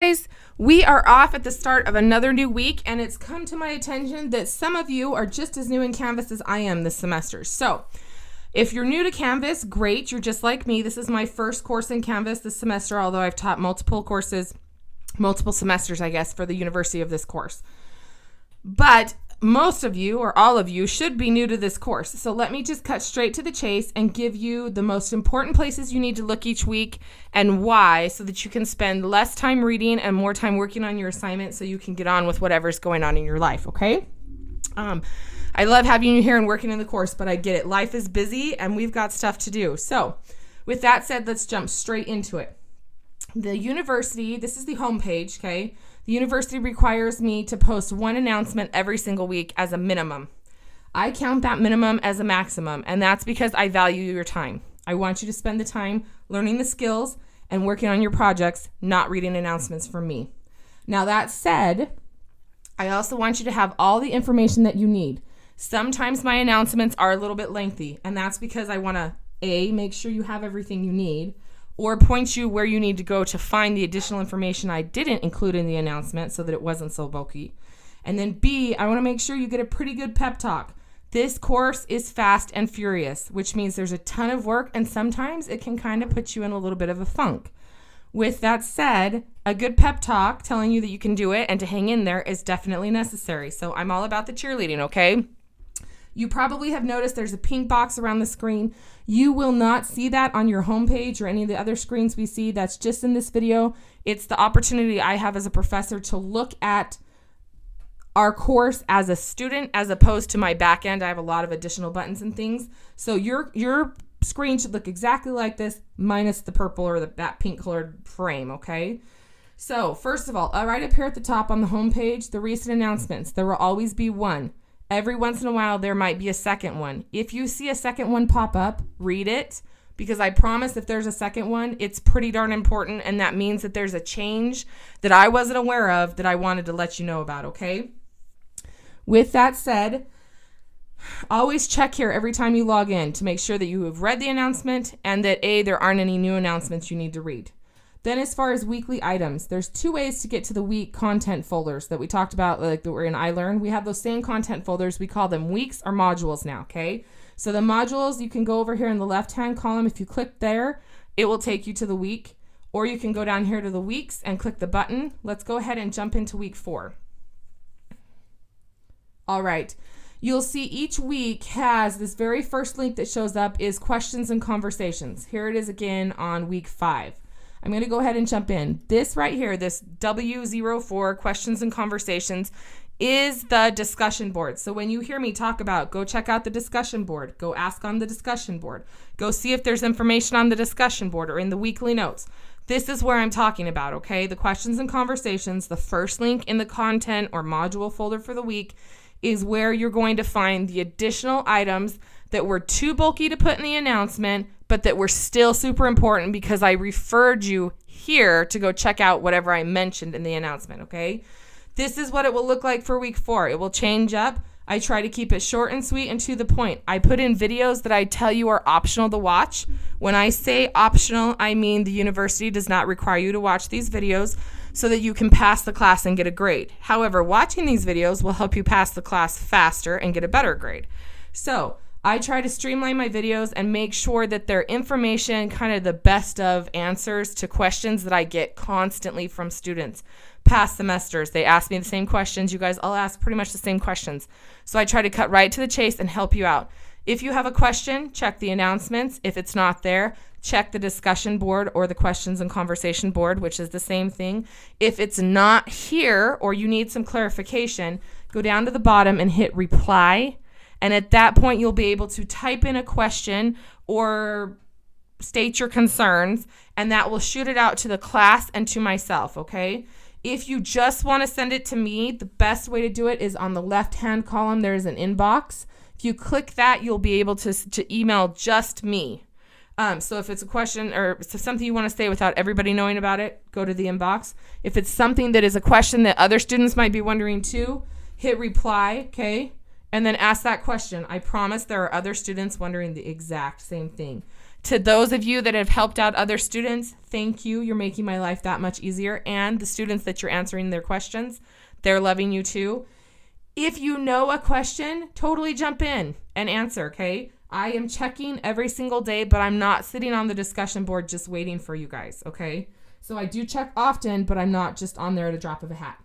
Guys, we are off at the start of another new week, and it's come to my attention that some of you are just as new in Canvas as I am this semester. So if you're new to Canvas, great, you're just like me. This is my first course in Canvas this semester, although I've taught multiple semesters, I guess, for the university of this course. But most of you, or all of you, should be new to this course. So let me just cut straight to the chase and give you the most important places you need to look each week and why, so that you can spend less time reading and more time working on your assignment so you can get on with whatever's going on in your life, okay? I love having you here and working in the course, but I get it. Life is busy and we've got stuff to do. So with that said, let's jump straight into it. The university, this is the homepage, okay? The university requires me to post one announcement every single week as a minimum. I count that minimum as a maximum, and that's because I value your time. I want you to spend the time learning the skills and working on your projects, not reading announcements from me. Now, that said, I also want you to have all the information that you need. Sometimes my announcements are a little bit lengthy, and that's because I want to, A, make sure you have everything you need, or point you where you need to go to find the additional information I didn't include in the announcement so that it wasn't so bulky. And then B, I want to make sure you get a pretty good pep talk. This course is fast and furious, which means there's a ton of work, and sometimes it can kind of put you in a little bit of a funk. With that said, a good pep talk telling you that you can do it and to hang in there is definitely necessary. So I'm all about the cheerleading, okay? You probably have noticed there's a pink box around the screen. You will not see that on your homepage or any of the other screens we see. That's just in this video. It's the opportunity I have as a professor to look at our course as a student as opposed to my back end. I have a lot of additional buttons and things. So your screen should look exactly like this minus the purple or that pink colored frame, okay? So first of all, right up here at the top on the homepage, the recent announcements. There will always be one. Every once in a while, there might be a second one. If you see a second one pop up, read it, because I promise if there's a second one, it's pretty darn important, and that means that there's a change that I wasn't aware of that I wanted to let you know about, okay? With that said, always check here every time you log in to make sure that you have read the announcement and that A, there aren't any new announcements you need to read. Then as far as weekly items, there's two ways to get to the week content folders that we talked about, like that were in iLearn. We have those same content folders. We call them weeks or modules now, okay? So the modules, you can go over here in the left-hand column. If you click there, it will take you to the week. Or you can go down here to the weeks and click the button. Let's go ahead and jump into week 4. All right. You'll see each week has this very first link that shows up is questions and conversations. Here it is again on week 5. I'm going to go ahead and jump in. This right here, this W04, questions and conversations, is the discussion board. So when you hear me talk about go check out the discussion board, go ask on the discussion board, go see if there's information on the discussion board or in the weekly notes. This is where I'm talking about, okay? The questions and conversations, the first link in the content or module folder for the week is where you're going to find the additional items that were too bulky to put in the announcement, but that were still super important because I referred you here to go check out whatever I mentioned in the announcement, okay? This is what it will look like for week 4. It will change up. I try to keep it short and sweet and to the point. I put in videos that I tell you are optional to watch. When I say optional, I mean the university does not require you to watch these videos so that you can pass the class and get a grade. However, watching these videos will help you pass the class faster and get a better grade. So I try to streamline my videos and make sure that they're information, kind of the best of answers to questions that I get constantly from students. Past semesters, they ask me the same questions. You guys all ask pretty much the same questions. So I try to cut right to the chase and help you out. If you have a question, check the announcements. If it's not there, check the discussion board or the questions and conversation board, which is the same thing. If it's not here or you need some clarification, go down to the bottom and hit reply. And at that point, you'll be able to type in a question or state your concerns, and that will shoot it out to the class and to myself, okay? If you just want to send it to me, the best way to do it is on the left-hand column. There's an inbox. If you click that, you'll be able to email just me. So if it's a question or if it's something you want to say without everybody knowing about it, go to the inbox. If it's something that is a question that other students might be wondering too, hit reply, okay? And then ask that question. I promise there are other students wondering the exact same thing. To those of you that have helped out other students, thank you. You're making my life that much easier. And the students that you're answering their questions, they're loving you too. If you know a question, totally jump in and answer, okay? I am checking every single day, but I'm not sitting on the discussion board just waiting for you guys, okay? So I do check often, but I'm not just on there at a drop of a hat.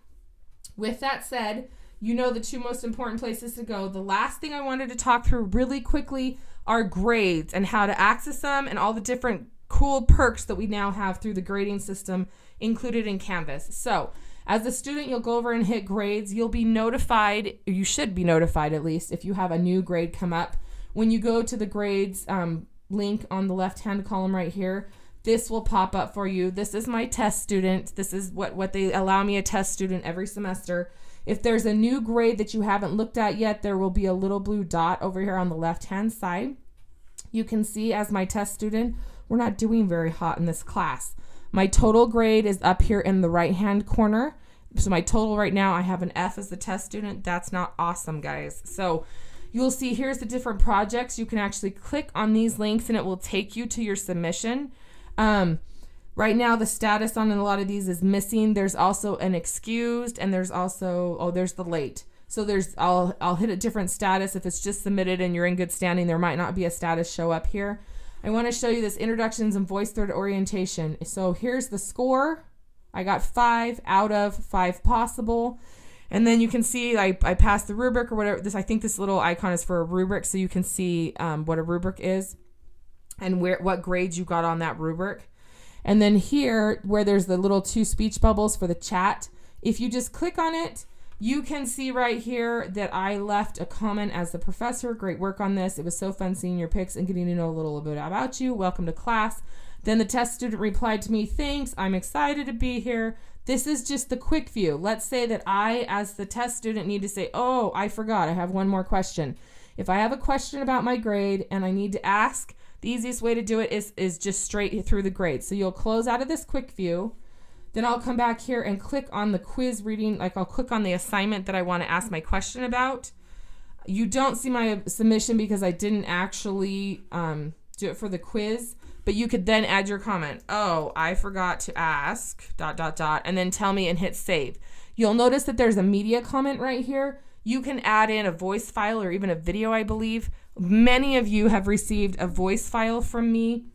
With that said, you know the two most important places to go. The last thing I wanted to talk through really quickly are grades and how to access them and all the different cool perks that we now have through the grading system included in Canvas. So as a student, you'll go over and hit grades. You'll be notified, or you should be notified at least, if you have a new grade come up. When you go to the grades link on the left-hand column right here, this will pop up for you. This is my test student. This is what they allow me a test student every semester. If there's a new grade that you haven't looked at yet, there will be a little blue dot over here on the left-hand side. You can see as my test student, we're not doing very hot in this class. My total grade is up here in the right-hand corner. So my total right now, I have an F as the test student. That's not awesome, guys. So you'll see here's the different projects. You can actually click on these links and it will take you to your submission. Right now the status on a lot of these is missing. There's also an excused and there's also, there's the late. So I'll hit a different status. If it's just submitted and you're in good standing, there might not be a status show up here. I want to show you this introductions and VoiceThread orientation. So here's the score. I got 5 out of 5 possible. And then you can see I passed the rubric or whatever. I think this little icon is for a rubric, so you can see what a rubric is and what grades you got on that rubric. And then here, where there's the little 2 speech bubbles for the chat, if you just click on it, you can see right here that I left a comment as the professor. Great work on this. It was so fun seeing your pics and getting to know a little bit about you. Welcome to class. Then the test student replied to me, thanks, I'm excited to be here. This is just the quick view. Let's say that I, as the test student, need to say, oh, I forgot, I have one more question. If I have a question about my grade and I need to ask, the easiest way to do it is just straight through the grade. So you'll close out of this quick view. Then I'll come back here and click on the quiz reading, like I'll click on the assignment that I want to ask my question about. You don't see my submission because I didn't actually do it for the quiz, but you could then add your comment. Oh, I forgot to ask, ... and then tell me and hit save. You'll notice that there's a media comment right here. You can add in a voice file or even a video, I believe. Many of you have received a voice file from me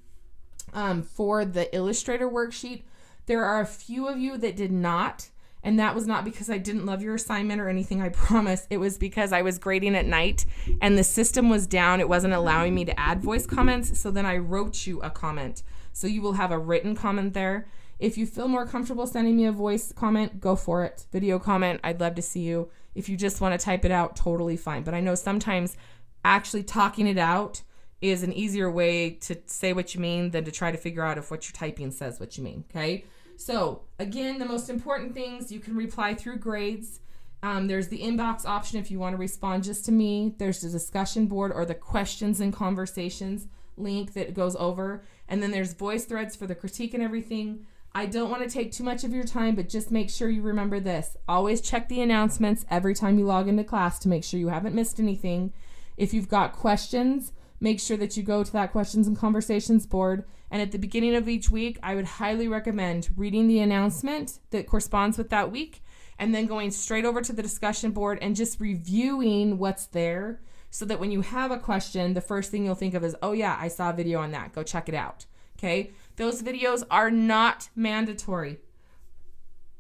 for the Illustrator worksheet. There are a few of you that did not, and that was not because I didn't love your assignment or anything, I promise. It was because I was grading at night and the system was down. It wasn't allowing me to add voice comments, so then I wrote you a comment. So you will have a written comment there. If you feel more comfortable sending me a voice comment, go for it. Video comment, I'd love to see you. If you just want to type it out, totally fine. But I know sometimes actually talking it out is an easier way to say what you mean than to try to figure out if what you're typing says what you mean, okay? So again, the most important things, you can reply through grades. There's the inbox option if you want to respond just to me. There's the discussion board or the questions and conversations link that goes over. And then there's VoiceThreads for the critique and everything. I don't want to take too much of your time, but just make sure you remember this. Always check the announcements every time you log into class to make sure you haven't missed anything. If you've got questions, make sure that you go to that questions and conversations board. And at the beginning of each week, I would highly recommend reading the announcement that corresponds with that week and then going straight over to the discussion board and just reviewing what's there so that when you have a question, the first thing you'll think of is, oh yeah, I saw a video on that. Go check it out. Okay? Those videos are not mandatory.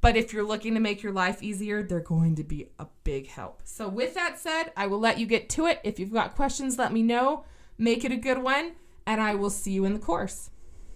But if you're looking to make your life easier, they're going to be a big help. So with that said, I will let you get to it. If you've got questions, let me know. Make it a good one, and I will see you in the course.